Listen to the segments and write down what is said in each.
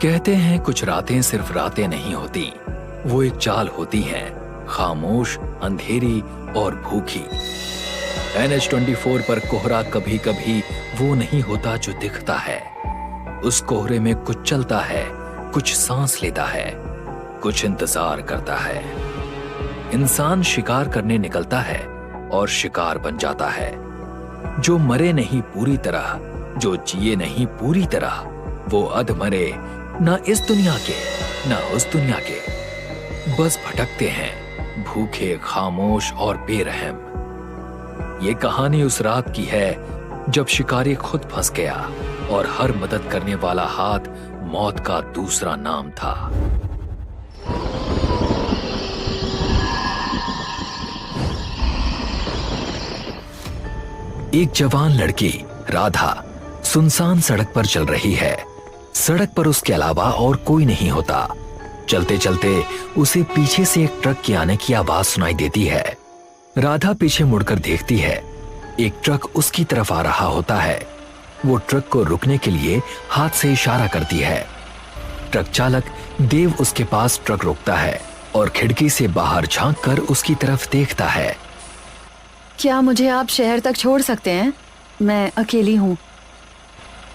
कहते हैं कुछ रातें सिर्फ रातें नहीं होती, वो एक चाल होती हैं, खामोश, अंधेरी और भूखी। NH24 पर कोहरा कभी कभी वो नहीं होता जो दिखता है। उस कोहरे में कुछ चलता है, कुछ सांस लेता है, कुछ इंतजार करता है। इंसान शिकार करने निकलता है और शिकार बन जाता है। जो मरे नहीं पूरी तरह, जो जिए नहीं पूरी तरह, वो अधमरे, ना इस दुनिया के ना उस दुनिया के, बस भटकते हैं, भूखे, खामोश और बेरहम। ये कहानी उस रात की है जब शिकारी खुद फंस गया और हर मदद करने वाला हाथ मौत का दूसरा नाम था। एक जवान लड़की राधा सुनसान सड़क पर चल रही है। सड़क पर उसके अलावा और कोई नहीं होता। चलते चलते उसे पीछे से एक ट्रक के आने की आवाज सुनाई देती है। राधा पीछे मुड़कर देखती है। एक ट्रक उसकी तरफ आ रहा होता है। वो ट्रक को रुकने के लिए हाथ से इशारा करती है। ट्रक चालक देव उसके पास ट्रक रोकता है और खिड़की से बाहर झांककर उसकी तरफ देखता है। क्या मुझे आप शहर तक छोड़ सकते हैं? मैं अकेली हूँ।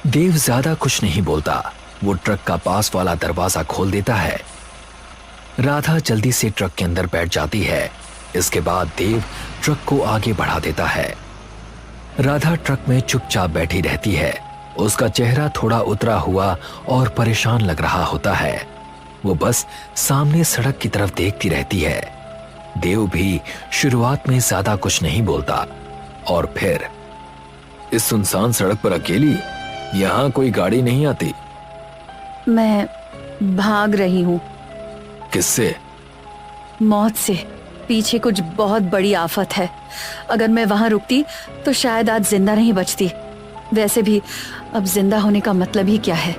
देव ज्यादा कुछ नहीं बोलता। वो ट्रक का पास वाला दरवाजा खोल देता है। राधा जल्दी से ट्रक के अंदर बैठ जाती है। इसके बाद देव ट्रक को आगे बढ़ा देता है। राधा ट्रक में चुपचाप बैठी रहती है। उसका चेहरा थोड़ा उतरा हुआ और परेशान लग रहा होता है। वो बस सामने सड़क की तरफ देखती रहती है। देव भी शुरुआत में ज्यादा कुछ नहीं बोलता। और फिर, इस सुनसान सड़क पर अकेली? यहाँ कोई गाड़ी नहीं आती? मैं भाग रही हूँ। किससे? मौत से। पीछे कुछ बहुत बड़ी आफत है। अगर मैं वहां रुकती तो शायद आज जिंदा नहीं बचती। वैसे भी अब जिंदा होने का मतलब ही क्या है?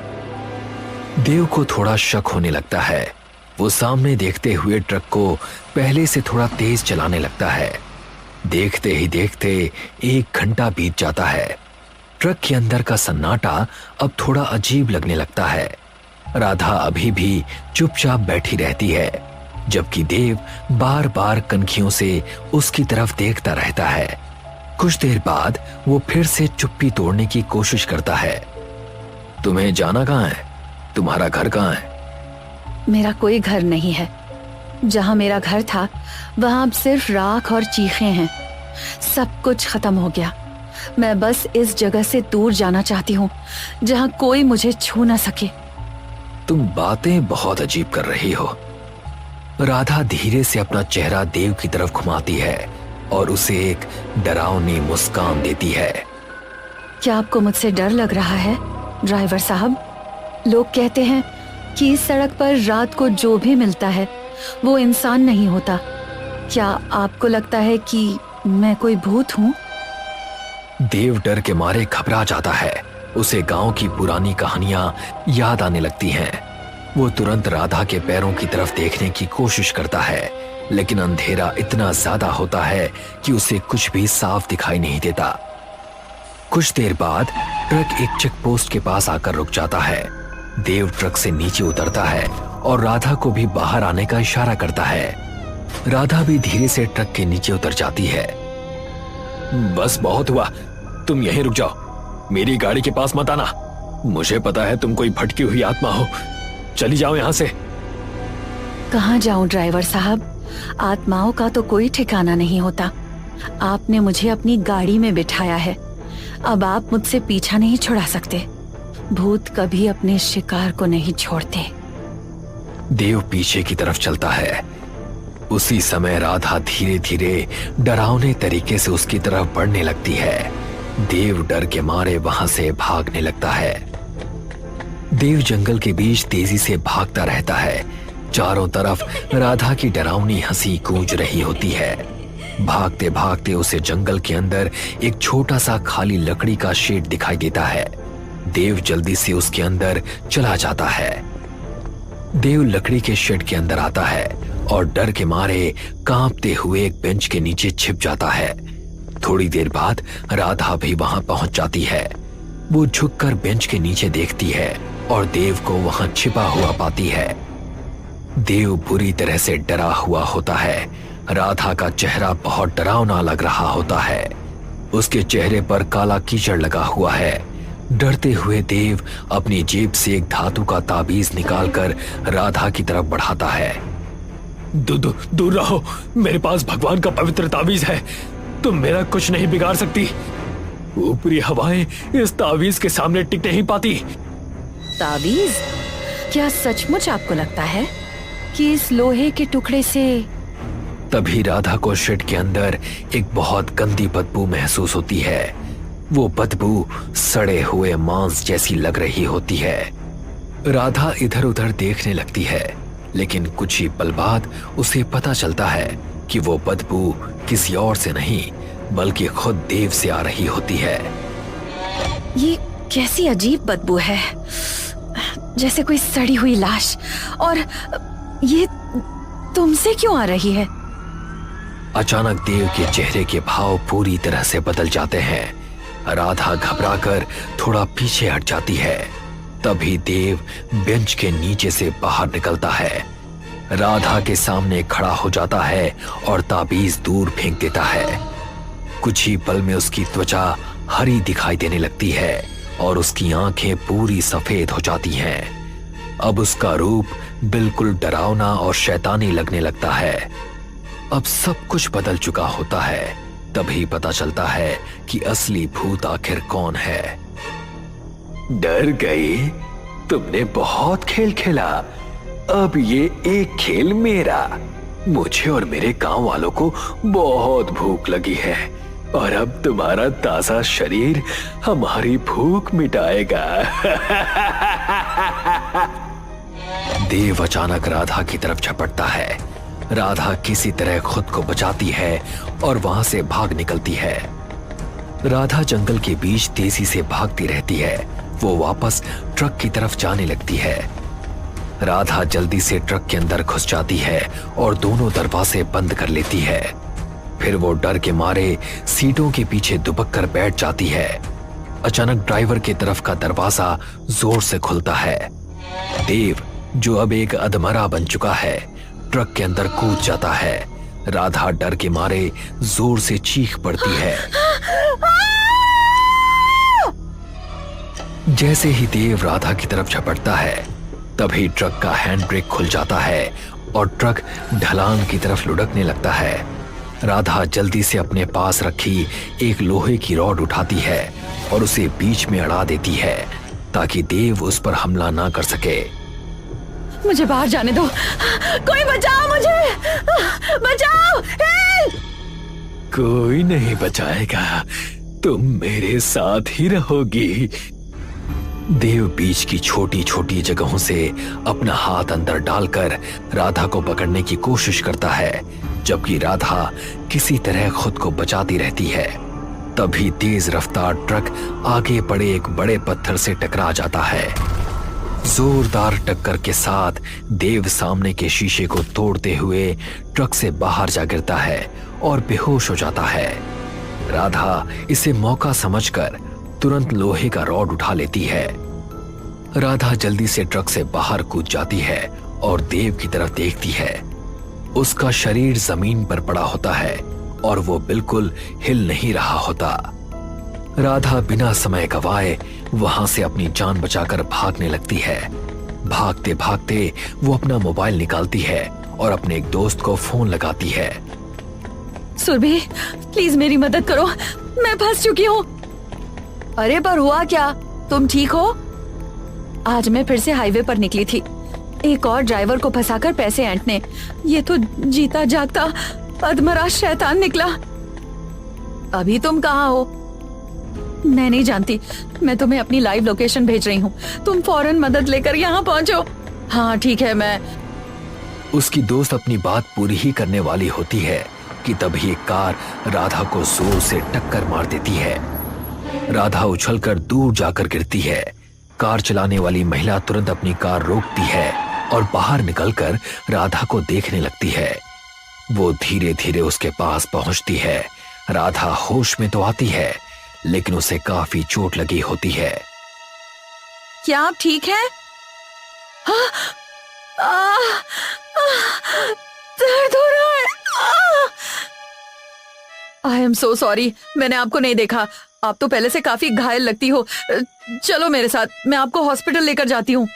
देव को थोड़ा शक होने लगता है। वो सामने देखते हुए ट्रक को पहले से थोड़ा तेज चलाने लगता है। देखते ही देखते 1 घंटा बीत जाता है। ट्रक के अंदर का सन्नाटा अब थोड़ा अजीब लगने लगता है। राधा अभी भी चुपचाप बैठी रहती है, जबकि देव बार बार कनखियों से उसकी तरफ देखता रहता है। कुछ देर बाद वो फिर से चुप्पी तोड़ने की कोशिश करता है। तुम्हें जाना कहाँ है? तुम्हारा घर कहाँ है? मेरा कोई घर नहीं है। जहां मेरा घर था वहां अब सिर्फ राख और चीखें हैं। सब कुछ खत्म हो गया। मैं बस इस जगह से दूर जाना चाहती हूँ जहां कोई मुझे छू ना सके। तुम बातें बहुत अजीब कर रही हो। राधा धीरे से अपना चेहरा देव की तरफ घुमाती है और उसे एक डरावनी मुस्कान देती है। क्या आपको मुझसे डर लग रहा है, ड्राइवर साहब? लोग कहते हैं कि इस सड़क पर रात को जो भी मिलता है वो इंसान नहीं होता। क्या आपको लगता है कि मैं कोई भूत हूँ? देव डर के मारे घबरा जाता है। उसे गांव की पुरानी कहानियां याद आने लगती हैं। वो तुरंत राधा के पैरों की तरफ देखने की कोशिश करता है, लेकिन अंधेरा इतना ज्यादा होता है कि उसे कुछ भी साफ दिखाई नहीं देता। कुछ देर बाद ट्रक एक चेक पोस्ट के पास आकर रुक जाता है। देव ट्रक से नीचे उतरता है और राधा को भी बाहर आने का इशारा करता है। राधा भी धीरे से ट्रक के नीचे उतर जाती है। बस बहुत हुआ, तुम यहीं रुक जाओ। मेरी गाड़ी के पास मत आना। मुझे पता है तुम कोई भटकी हुई आत्मा हो। चली जाओ यहां से। कहाँ जाऊं ड्राइवर साहब? आत्माओं का तो कोई ठिकाना नहीं होता। आपने मुझे अपनी गाड़ी में बिठाया है। अब आप मुझसे पीछा नहीं छुड़ा सकते। भूत कभी अपने शिकार को नहीं छोड़ते। देव पीछे की तरफ चलता है। उसी समय राधा धीरे धीरे डरावने तरीके से उसकी तरफ बढ़ने लगती है। देव डर के मारे वहां से भागने लगता है। देव जंगल के बीच तेजी से भागता रहता है। चारों तरफ राधा की डरावनी हंसी गूंज रही होती है। भागते भागते उसे जंगल के अंदर एक छोटा सा खाली लकड़ी का शेड दिखाई देता है। देव जल्दी से उसके अंदर चला जाता है। देव लकड़ी के शेड के अंदर आता है और डर के मारे कांपते हुए एक बेंच के नीचे छिप जाता है। थोड़ी देर बाद राधा भी वहां पहुंच जाती है। वो झुककर बेंच के नीचे देखती है और देव को वहां छिपा हुआ पाती है। देव बुरी तरह से डरा हुआ होता है। राधा का चेहरा बहुत डरावना लग रहा होता है। उसके चेहरे पर काला कीचड़ लगा हुआ है। डरते हुए देव अपनी जेब से एक धातु का ताबीज निकालकर राधा की तरफ बढ़ाता है। दूर रहो, मेरे पास भगवान का पवित्र ताबीज है, तुम मेरा कुछ नहीं बिगाड़ सकती। ऊपरी हवाएं इस ताबीज के सामने टिक नहीं पाती। ताबीज? क्या सचमुच आपको लगता है कि इस लोहे के टुकड़े से? तभी राधा को शेड के अंदर एक बहुत गंदी बदबू महसूस होती है। वो बदबू सड़े हुए मांस जैसी लग रही होती है। राधा इधर उधर देखने लगती है, लेकिन कुछ ही पल बाद उसे पता चलता है कि वो बदबू किसी और से नहीं बल्कि खुद देव से आ रही होती है। ये कैसी अजीब बदबू है, जैसे कोई सड़ी हुई लाश। और ये तुमसे क्यों आ रही है? अचानक देव के चेहरे के भाव पूरी तरह से बदल जाते हैं। राधा घबराकर थोड़ा पीछे हट जाती है। तभी देव बेंच के नीचे से बाहर निकलता है, राधा के सामने खड़ा हो जाता है और ताबीज दूर फेंक देता है। कुछ ही पल में उसकी त्वचा हरी दिखाई देने लगती है और उसकी आंखें पूरी सफेद हो जाती हैं। अब उसका रूप बिल्कुल डरावना और शैतानी लगने लगता है। अब सब कुछ बदल चुका होता है। तभी पता चलता है कि असली भूत आखिर कौन है। डर गई? तुमने बहुत खेल खेला, अब ये एक खेल मेरा। मुझे और मेरे गांव वालों को बहुत भूख लगी है और अब तुम्हारा ताजा शरीर हमारी भूख मिटाएगा। देव अचानक राधा की तरफ झपटता है। राधा किसी तरह खुद को बचाती है और वहां से भाग निकलती है। राधा जंगल के बीच तेजी से भागती रहती है। वो वापस ट्रक की तरफ जाने लगती है। राधा जल्दी से ट्रक के अंदर घुस जाती है और दोनों दरवाजे बंद कर लेती है। फिर वो डर के मारे सीटों के पीछे दुबक कर बैठ जाती है। अचानक ड्राइवर की तरफ का दरवाजा जोर से खुलता है। देव, जो अब एक अधमरा बन चुका है, ट्रक के अंदर कूद जाता है। राधा डर के मारे जोर से चीख पड़ती है। जैसे ही देव राधा की तरफ झपटता है, तभी ट्रक का हैंड ब्रेक खुल जाता है और ट्रक ढलान की तरफ लुढ़कने लगता है। राधा जल्दी से अपने पास रखी एक लोहे की रॉड उठाती है और उसे बीच में अड़ा देती है ताकि देव उस पर हमला ना कर सके। मुझे बाहर जाने दो, कोई बचाओ मुझे, बचाओ! कोई नहीं बचाएगा, तुम मेरे साथ ही रहोगी। देव बीच की छोटी छोटी जगहों से अपना हाथ अंदर डालकर राधा को पकड़ने की कोशिश करता है, जबकि राधा किसी तरह खुद को बचाती रहती है। तभी तेज रफ्तार ट्रक आगे पड़े एक बड़े पत्थर से टकरा जाता है। जोरदार टक्कर के साथ देव सामने के शीशे को तोड़ते हुए ट्रक से बाहर जा गिरता है और बेहोश हो जाता है। राधा इसे मौका समझकर तुरंत लोहे का रॉड उठा लेती है। राधा जल्दी से ट्रक से बाहर कूद जाती है और देव की तरफ देखती है। उसका शरीर जमीन पर पड़ा होता है और वो बिल्कुल हिल नहीं रहा होता। राधा बिना समय गवाए वहां से अपनी जान बचाकर भागने लगती है। भागते भागते वो अपना मोबाइल निकालती है और अपने एक दोस्त को फोन लगाती है। सुरभि, प्लीज मेरी मदद करो, मैं फंस चुकी हूँ। अरे पर हुआ क्या, तुम ठीक हो? आज मैं फिर से हाईवे पर निकली थी, एक और ड्राइवर को फंसाकर पैसे ऐंठने। ये तो जीता जागता अधमरा शैतान निकला। अभी तुम कहाँ हो? मैं नहीं जानती, मैं तुम्हें अपनी लाइव लोकेशन भेज रही हूँ, तुम फौरन मदद लेकर यहाँ पहुँचो। हाँ ठीक है। मैं उसकी दोस्त अपनी बात पूरी ही करने वाली होती है कि तभी एक कार राधा को जोर से टक्कर मार देती है। राधा उछलकर दूर जाकर गिरती है। कार चलाने वाली महिला तुरंत अपनी कार रोकती है और बाहर निकलकर राधा को देखने लगती है। वो धीरे धीरे उसके पास पहुंचती है। राधा होश में तो आती है, लेकिन उसे काफी चोट लगी होती है। क्या आप ठीक हैं? दर्द हो रहा है। आई एम सो सॉरी, मैंने आपको नहीं देखा। आप तो पहले से काफी घायल लगती हो। चलो मेरे साथ, मैं आपको हॉस्पिटल लेकर जाती हूँ।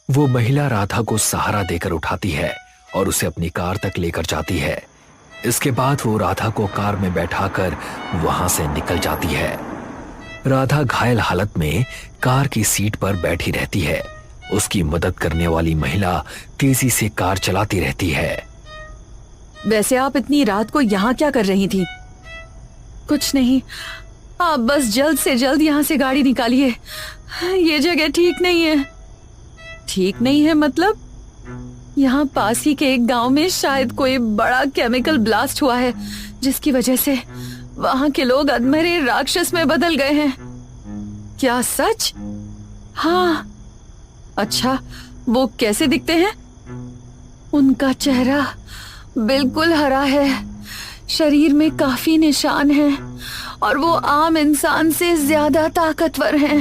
वो महिला राधा को सहारा देकर उठाती है और उसे अपनी कार तक लेकर जाती है। इसके बाद वो राधा को कार में बैठाकर वहां से निकल जाती है। राधा घायल हालत में कार की सीट पर बैठी रहती है। उसकी मदद करने वाली महिला तेजी से कार चलाती रहती है। वैसे आप इतनी रात को यहाँ क्या कर रही थी? कुछ नहीं, आप बस जल्द से जल्द यहाँ से गाड़ी निकालिए। ये जगह ठीक नहीं है। ठीक नहीं है मतलब? यहाँ पास ही के एक गांव में शायद कोई बड़ा केमिकल ब्लास्ट हुआ है, जिसकी वजह से वहाँ के लोग अधमरे राक्षस में बदल गए हैं। क्या सच? हाँ। अच्छा, वो कैसे दिखते हैं? उनका चेहरा बिल्कुल हरा है, शरीर में काफी निशान हैं और वो आम इंसान से ज्यादा ताकतवर हैं।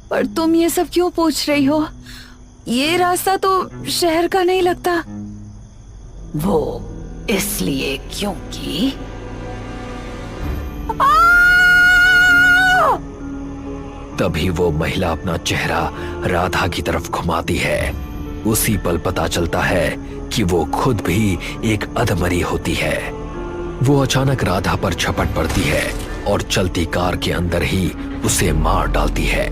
पर तुम ये सब क्यों पूछ रही हो? ये रास्ता तो शहर का नहीं लगता। वो इसलिए क्योंकि तभी वो महिला अपना चेहरा राधा की तरफ घुमाती है। उसी पल पता चलता है कि वो खुद भी एक अधमरी होती है। वो अचानक राधा पर झपट पड़ती है और चलती कार के अंदर ही उसे मार डालती है।